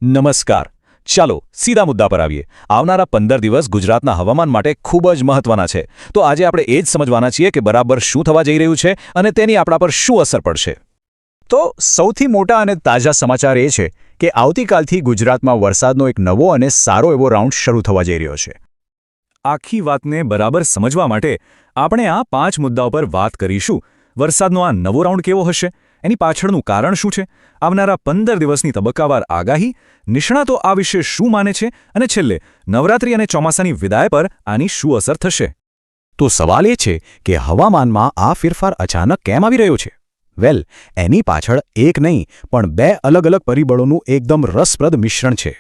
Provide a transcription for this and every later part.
નમસ્કાર. ચાલો સીધા મુદ્દા પર આવીએ. આવનારા 15 દિવસ ગુજરાતના હવામાન માટે ખૂબ જ મહત્વના છે. તો આજે આપણે એ જ સમજવાના છીએ કે બરાબર શું થવા જઈ રહ્યું છે અને તેની આપણા પર શું અસર પડશે. તો સૌથી મોટા અને તાજા સમાચાર એ છે કે આવતીકાલથી ગુજરાતમાં વરસાદનો એક નવો અને સારો એવો રાઉન્ડ શરૂ થવા જઈ રહ્યો છે. આખી વાતને બરાબર સમજવા માટે આપણે આ 5 મુદ્દાઓ પર વાત કરીશું. વરસાદનો આ નવો રાઉન્ડ કેવો હશે, એની પાછળનું કારણ શું છે, આવનારા 15 દિવસની તબક્કાવાર આગાહી, નિષ્ણાતો આ વિશે શું માને છે અને છેલ્લે નવરાત્રી અને ચોમાસાની વિદાય પર આની શું અસર થશે. તો સવાલ એ છે કે હવામાનમાં આ ફેરફાર અચાનક કેમ આવી રહ્યો છે? વેલ, એની પાછળ એક નહીં પણ બે અલગ અલગ પરિબળોનું એકદમ રસપ્રદ મિશ્રણ છે.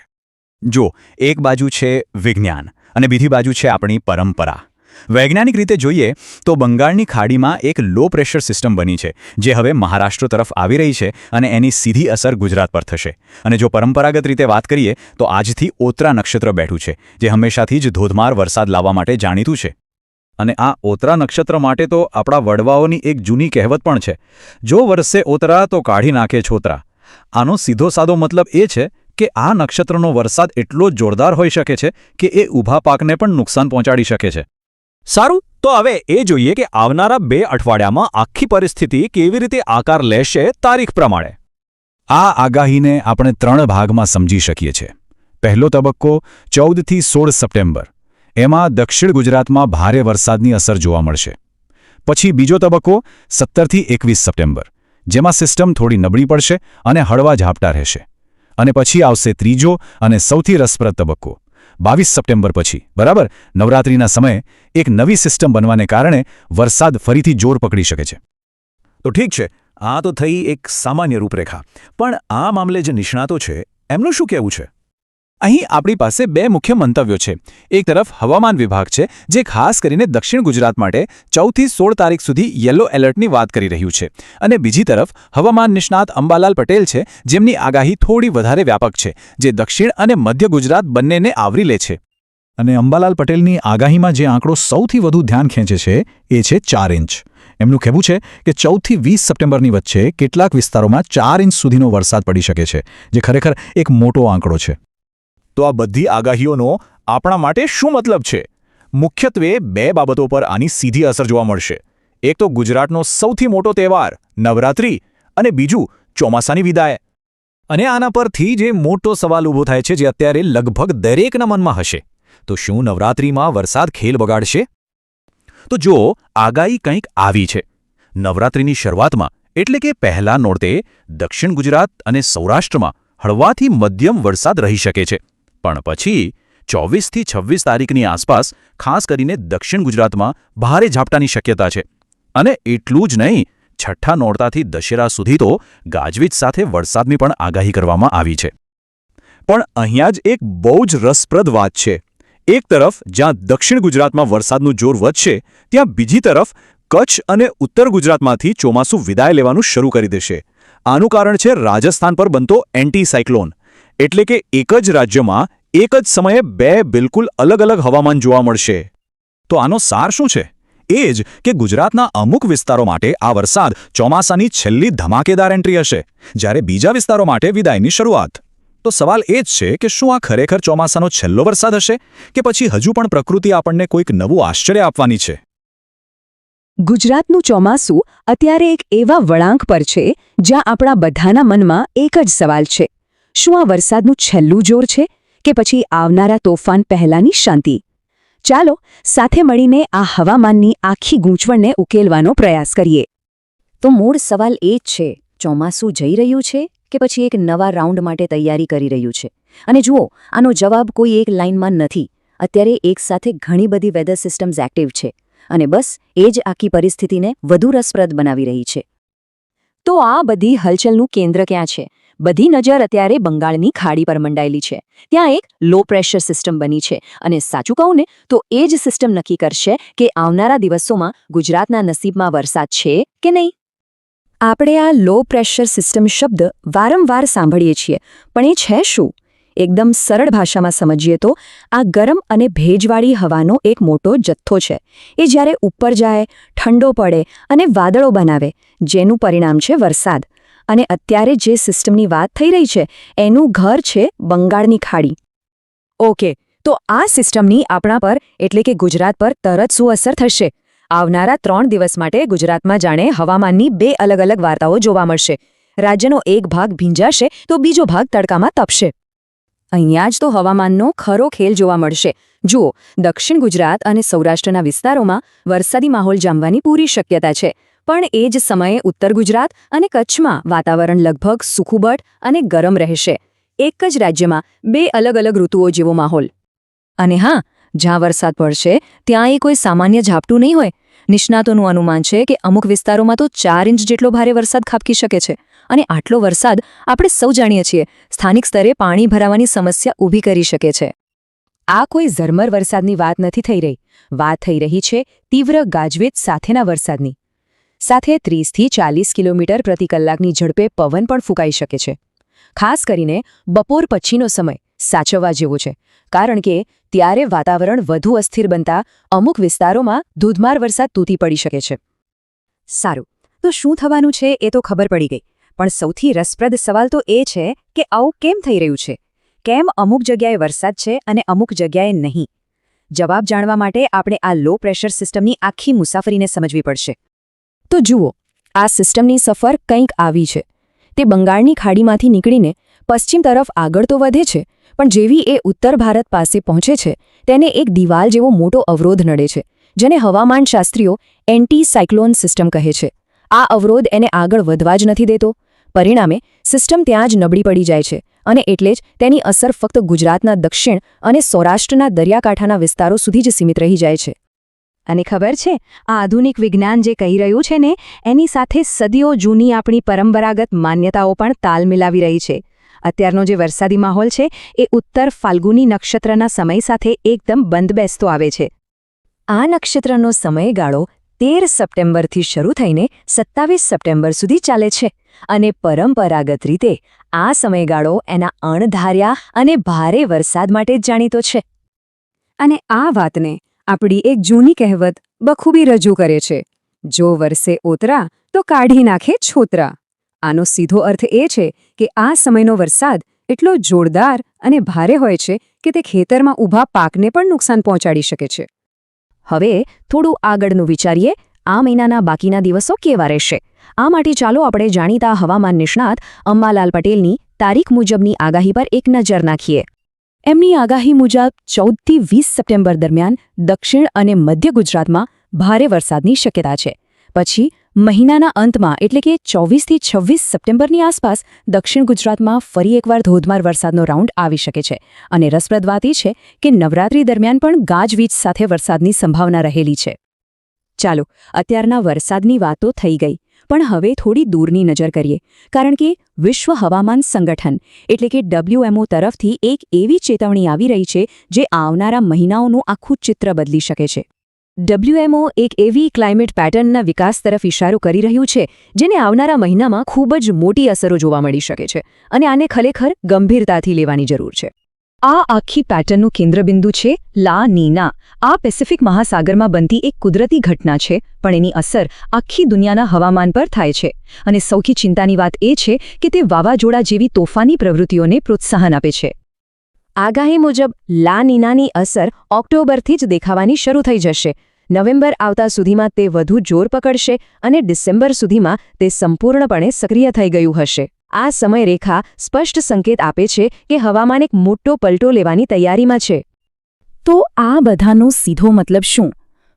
જો એક બાજુ છે વિજ્ઞાન અને બીજી બાજુ છે આપણી પરંપરા. વૈજ્ઞાનિક રીતે જોઈએ તો બંગાળની ખાડીમાં એક લો પ્રેશર સિસ્ટમ બની છે જે હવે મહારાષ્ટ્ર તરફ આવી રહી છે અને એની સીધી અસર ગુજરાત પર થશે. અને જો પરંપરાગત રીતે વાત કરીએ તો આજથી ઓત્રા નક્ષત્ર બેઠું છે જે હંમેશાથી જ ધોધમાર વરસાદ લાવવા માટે જાણીતું છે. અને આ ઓત્રા નક્ષત્ર માટે તો આપણા વડવાઓની એક જૂની કહેવત પણ છે, જો વરસે ઓતરા તો કાઢી નાખે છોતરા. આનો સીધો સાદો મતલબ એ છે કે આ નક્ષત્રનો વરસાદ એટલો જોરદાર હોઈ શકે છે કે એ ઊભા પાકને પણ નુકસાન પહોંચાડી શકે છે. સારું, તો હવે એ જોઈએ કે આવનારા 2 અઠવાડિયામાં આખી પરિસ્થિતિ કેવી રીતે આકાર લેશે તારીખ પ્રમાણે. આ આગાહીને આપણે 3 ભાગમાં સમજી શકીએ છીએ. પહેલો તબક્કો 14થી 16 સપ્ટેમ્બર. એમાં દક્ષિણ ગુજરાતમાં ભારે વરસાદની અસર જોવા મળશે. પછી બીજો તબક્કો 17થી 21 સપ્ટેમ્બર, જેમાં સિસ્ટમ થોડી નબળી પડશે અને હળવા ઝાપટા રહેશે. અને પછી આવશે ત્રીજો અને સૌથી રસપ્રદ તબક્કો 22 સપ્ટેમ્બર પછી, બરાબર નવરાત્રિના સમયે એક નવી સિસ્ટમ બનવાને કારણે વરસાદ ફરીથી જોર પકડી શકે છે. તો ઠીક છે, આ તો થઈ એક સામાન્ય રૂપરેખા. પણ આ મામલે જે નિષ્ણાતો છે એમનું શું કહેવું છે? અહીં આપણી પાસે 2 મુખ્ય મંતવ્યો છે. એક તરફ હવામાન વિભાગ છે જે ખાસ કરીને દક્ષિણ ગુજરાત માટે 14થી 16 તારીખ સુધી યલો એલર્ટની વાત કરી રહ્યું છે. અને બીજી તરફ હવામાન નિષ્ણાત અંબાલાલ પટેલ છે જેમની આગાહી થોડી વધારે વ્યાપક છે, જે દક્ષિણ અને મધ્ય ગુજરાત બંનેને આવરી લે છે. અને અંબાલાલ પટેલની આગાહીમાં જે આંકડો સૌથી વધુ ધ્યાન ખેંચે છે એ છે 4 ઇંચ. એમનું કહેવું છે કે 14થી 20 સપ્ટેમ્બરની વચ્ચે કેટલાક વિસ્તારોમાં 4 ઇંચ સુધીનો વરસાદ પડી શકે છે, જે ખરેખર એક મોટો આંકડો છે. તો આ બધી આગાહીઓનો આપણા માટે શું મતલબ છે? મુખ્યત્વે 2 બાબતો પર આની સીધી અસર જોવા મળશે. એક તો ગુજરાતનો સૌથી મોટો તહેવાર નવરાત્રી અને બીજું ચોમાસાની વિદાય. અને આના પરથી જે મોટો સવાલ ઊભો થાય છે જે અત્યારે લગભગ દરેકના મનમાં હશે, તો શું નવરાત્રીમાં વરસાદ ખેલ બગાડશે? તો જો આગાહી કંઈક આવી છે. નવરાત્રીની શરૂઆતમાં એટલે કે પહેલા નોરતે દક્ષિણ ગુજરાત અને સૌરાષ્ટ્રમાં હળવાથી મધ્યમ વરસાદ રહી શકે છે. પણ પછી 24થી 26 તારીખની આસપાસ ખાસ કરીને દક્ષિણ ગુજરાતમાં ભારે ઝાપટાની શક્યતા છે. અને એટલું જ નહીં, છઠ્ઠા નોરતાથી દશેરા સુધી તો ગાજવીજ સાથે વરસાદની પણ આગાહી કરવામાં આવી છે. પણ અહીંયા જ એક બહુ જ રસપ્રદ વાત છે. એક તરફ જ્યાં દક્ષિણ ગુજરાતમાં વરસાદનું જોર વધશે, ત્યાં બીજી તરફ કચ્છ અને ઉત્તર ગુજરાતમાંથી ચોમાસું વિદાય લેવાનું શરૂ કરી દેશે. આનું કારણ છે રાજસ્થાન પર બનતો એન્ટી સાયક્લોન. એટલે કે એક જ રાજ્યમાં એક જ સમયે 2 બિલકુલ અલગ અલગ હવામાન જોવા મળશે. તો આનો સાર શું છે? એ જ કે ગુજરાતના અમુક વિસ્તારો માટે આ વરસાદ ચોમાસાની છેલ્લી ધમાકેદાર એન્ટ્રી હશે, જ્યારે બીજા વિસ્તારો માટે વિદાયની શરૂઆત. તો સવાલ એ જ છે કે શું આ ખરેખર ચોમાસાનો છેલ્લો વરસાદ હશે કે પછી હજુ પણ પ્રકૃતિ આપણને કોઈક નવું આશ્ચર્ય આપવાની છે? ગુજરાતનું ચોમાસું અત્યારે એક એવા વળાંક પર છે જ્યાં આપણા બધાના મનમાં એક જ સવાલ છે: શું આ વરસાદનું છેલ્લું જોર છે કે પછી આવનારા તોફાન પહેલાંની શાંતિ? ચાલો સાથે મળીને આ હવામાનની આખી ગૂંચવણને ઉકેલવાનો પ્રયાસ કરીએ. તો મૂળ સવાલ એ જ છે, ચોમાસું જઈ રહ્યું છે કે પછી એક નવા રાઉન્ડ માટે તૈયારી કરી રહ્યું છે? અને જુઓ, આનો જવાબ કોઈ એક લાઇનમાં નથી. અત્યારે એકસાથે ઘણી બધી વેધર સિસ્ટમ્સ એક્ટિવ છે અને બસ એ જ આખી પરિસ્થિતિને વધુ રસપ્રદ બનાવી રહી છે. તો આ બધી હલચલનું કેન્દ્ર ક્યાં છે? બધી નજર અત્યારે બંગાળની ખાડી પર મંડાયેલી છે. ત્યાં એક લો પ્રેશર સિસ્ટમ બની છે અને સાચું કહું ને તો એ જ સિસ્ટમ નક્કી કરશે કે આવનારા દિવસોમાં ગુજરાતના નસીબમાં વરસાદ છે કે નહીં. આપણે આ લો પ્રેશર સિસ્ટમ શબ્દ વારંવાર સાંભળીએ છીએ, પણ એ છે શું? એકદમ સરળ ભાષામાં સમજીએ તો આ ગરમ અને ભેજવાળી હવાનો એક મોટો જથ્થો છે. એ જ્યારે ઉપર જાય, ઠંડો પડે અને વાદળો બનાવે, જેનું પરિણામ છે વરસાદ. અને અત્યારે જે સિસ્ટમની વાત થઈ રહી છે એનું ઘર છે બંગાળની ખાડી. ઓકે, તો આ સિસ્ટમની આપણા પર એટલે કે ગુજરાત પર તરત શું અસર થશે? આવનારા 3 દિવસ માટે ગુજરાતમાં જાણે હવામાનની 2 અલગ અલગ વાર્તાઓ જોવા મળશે. રાજ્યનો એક ભાગ ભીંજાશે તો બીજો ભાગ તડકામાં તપશે. અહીંયા જ તો હવામાનનો ખરો ખેલ જોવા મળશે. જુઓ, દક્ષિણ ગુજરાત અને સૌરાષ્ટ્રના વિસ્તારોમાં વરસાદી માહોલ જામવાની પૂરી શક્યતા છે, પણ એ જ સમયે ઉત્તર ગુજરાત અને કચ્છમાં વાતાવરણ લગભગ સુખુબટ અને ગરમ રહેશે. એક જ રાજ્યમાં 2 અલગ અલગ ઋતુઓ જેવો માહોલ. અને હા, જ્યાં વરસાદ પડશે ત્યાં એ કોઈ સામાન્ય ઝાપટું નહીં હોય. નિષ્ણાતોનું અનુમાન છે કે અમુક વિસ્તારોમાં તો 4 ઇંચ જેટલો ભારે વરસાદ ખાબકી શકે છે. અને આટલો વરસાદ આપણે સૌ જાણીએ છીએ સ્થાનિક સ્તરે પાણી ભરાવાની સમસ્યા ઊભી કરી શકે છે. આ કોઈ ઝરમર વરસાદની વાત નથી થઈ રહી. વાત થઈ રહી છે તીવ્ર ગાજવીજ સાથેના વરસાદની. સાથે 30થી 40 કિલોમીટર પ્રતિ કલાકની ઝડપે પવન પણ ફૂંકાઈ શકે છે. ખાસ કરીને બપોર પછીનો સમય સાચવવા જેવો છે, કારણ કે ત્યારે વાતાવરણ વધુ અસ્થિર બનતા અમુક વિસ્તારોમાં ધોધમાર વરસાદ તૂટી પડી શકે છે. સારું, તો શું થવાનું છે એ તો ખબર પડી ગઈ, પણ સૌથી રસપ્રદ સવાલ તો એ છે કે આવું કેમ થઈ રહ્યું છે? કેમ અમુક જગ્યાએ વરસાદ છે અને અમુક જગ્યાએ નહીં? જવાબ જાણવા માટે આપણે આ લો પ્રેશર સિસ્ટમની આખી મુસાફરીને સમજવી પડશે. તો જુઓ, આ સિસ્ટમની સફર કંઈક આવી છે. તે બંગાળની ખાડીમાંથી નીકળીને પશ્ચિમ તરફ આગળ તો વધે છે, પણ જેવી એ ઉત્તર ભારત પાસે પહોંચે છે તેને એક દિવાલ જેવો મોટો અવરોધ નડે છે, જેને હવામાનશાસ્ત્રીઓ એન્ટી સાયક્લોન સિસ્ટમ કહે છે. આ અવરોધ એને આગળ વધવા જ નથી દેતો. પરિણામે સિસ્ટમ ત્યાં જ નબળી પડી જાય છે, અને એટલે જ તેની અસર ફક્ત ગુજરાતના દક્ષિણ અને સૌરાષ્ટ્રના દરિયાકાંઠાના વિસ્તારો સુધી જ સીમિત રહી જાય છે. અને ખબર છે, આ આધુનિક વિજ્ઞાન જે કહી રહ્યું છે ને, એની સાથે સદીઓ જૂની આપણી પરંપરાગત માન્યતાઓ પણ તાલ મિલાવી રહી છે. અત્યારનો જે વરસાદી માહોલ છે એ ઉત્તર ફાલ્ગુની નક્ષત્રના સમય સાથે એકદમ બંધબેસતો આવે છે. આ નક્ષત્રનો સમયગાળો 13 સપ્ટેમ્બરથી શરૂ થઈને 27 સપ્ટેમ્બર સુધી ચાલે છે, અને પરંપરાગત રીતે આ સમયગાળો એના અણધાર્યા અને ભારે વરસાદ માટે જ જાણીતો છે. અને આ વાતને આપણી એક જૂની કહેવત બખૂબી રજૂ કરે છે: જો વરસે ઓતરા તો કાઢી નાખે છોતરા. આનો સીધો અર્થ એ છે કે આ સમયનો વરસાદ એટલો જોરદાર અને ભારે હોય છે કે તે ખેતરમાં ઊભા પાકને પણ નુકસાન પહોંચાડી શકે છે. હવે થોડું આગળનું વિચારીએ. આ મહિનાના બાકીના દિવસો કેવા રહેશે? આ માટે ચાલો આપણે જાણીતા હવામાન નિષ્ણાત અંબાલાલ પટેલની તારીખ મુજબની આગાહી પર એક નજર નાખીએ. એમની આગાહી મુજબ 14થી 20 સપ્ટેમ્બર દરમિયાન દક્ષિણ અને મધ્ય ગુજરાતમાં ભારે વરસાદની શક્યતા છે. પછી મહિનાના અંતમાં એટલે કે 24થી 26 સપ્ટેમ્બરની આસપાસ દક્ષિણ ગુજરાતમાં ફરી એકવાર ધોધમાર વરસાદનો રાઉન્ડ આવી શકે છે. અને રસપ્રદ વાત એ છે કે નવરાત્રી દરમિયાન પણ ગાજવીજ સાથે વરસાદની સંભાવના રહેલી છે. ચાલો, અત્યારના વરસાદની વાતો થઈ ગઈ, પણ હવે થોડી દૂરની નજર કરીએ, કારણ કે વિશ્વ હવામાન સંગઠન એટલે કે WMO તરફથી એક એવી ચેતવણી આવી રહી છે જે આવનારા મહિનાઓનું આખું ચિત્ર બદલી શકે છે. WMO એક એવી ક્લાઇમેટ પેટર્નના વિકાસ તરફ ઇશારો કરી રહ્યું છે જેને આવનારા મહિનામાં ખૂબ જ મોટી અસરો જોવા મળી શકે છે, અને આને ખરેખર ગંભીરતાથી લેવાની જરૂર છે. આ આખી પેટર્નનું કેન્દ્રબિંદુ છે લા નીના. આ પેસિફિક મહાસાગરમાં બનતી એક કુદરતી ઘટના છે, પણ એની અસર આખી દુનિયાના હવામાન પર થાય છે. અને સૌથી ચિંતાની વાત એ છે કે તે વાવાઝોડા જેવી તોફાની પ્રવૃત્તિઓને પ્રોત્સાહન આપે છે. આગાહી મુજબ લા નીનાની અસર ઓક્ટોબરથી જ દેખાવાની શરૂ થઈ જશે. નવેમ્બર આવતા સુધીમાં તે વધુ જોર પકડશે અને ડિસેમ્બર સુધીમાં તે સંપૂર્ણપણે સક્રિય થઈ ગયું હશે. આ સમયરેખા સ્પષ્ટ સંકેત આપે છે કે હવામાન એક મોટો પલટો લેવાની તૈયારીમાં છે. તો આ બધાનો સીધો મતલબ શું?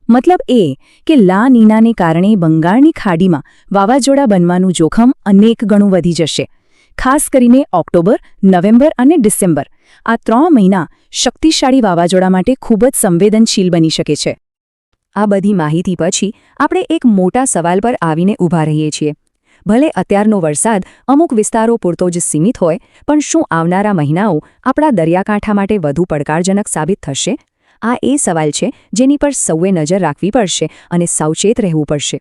મતલબ એ કે લા નીનાને કારણે બંગાળની ખાડીમાં વાવાઝોડા બનવાનું જોખમ અનેક ગણું વધી જશે. ખાસ કરીને ઓક્ટોબર, નવેમ્બર અને ડિસેમ્બર આ 3 મહિના શક્તિશાળી વાવાઝોડા માટે ખૂબ જ સંવેદનશીલ બની શકે છે. આ બધી માહિતી પછી આપણે એક મોટા સવાલ પર આવીને ઊભા રહીએ છીએ. ભલે અત્યારનો વરસાદ અમુક વિસ્તારો પૂરતો જ સીમિત હોય, પણ શું આવનારા મહિનાઓ આપણા દરિયાકાંઠા માટે વધુ પડકારજનક સાબિત થશે? આ એ સવાલ છે જેની પર સૌએ નજર રાખવી પડશે અને સાવચેત રહેવું પડશે.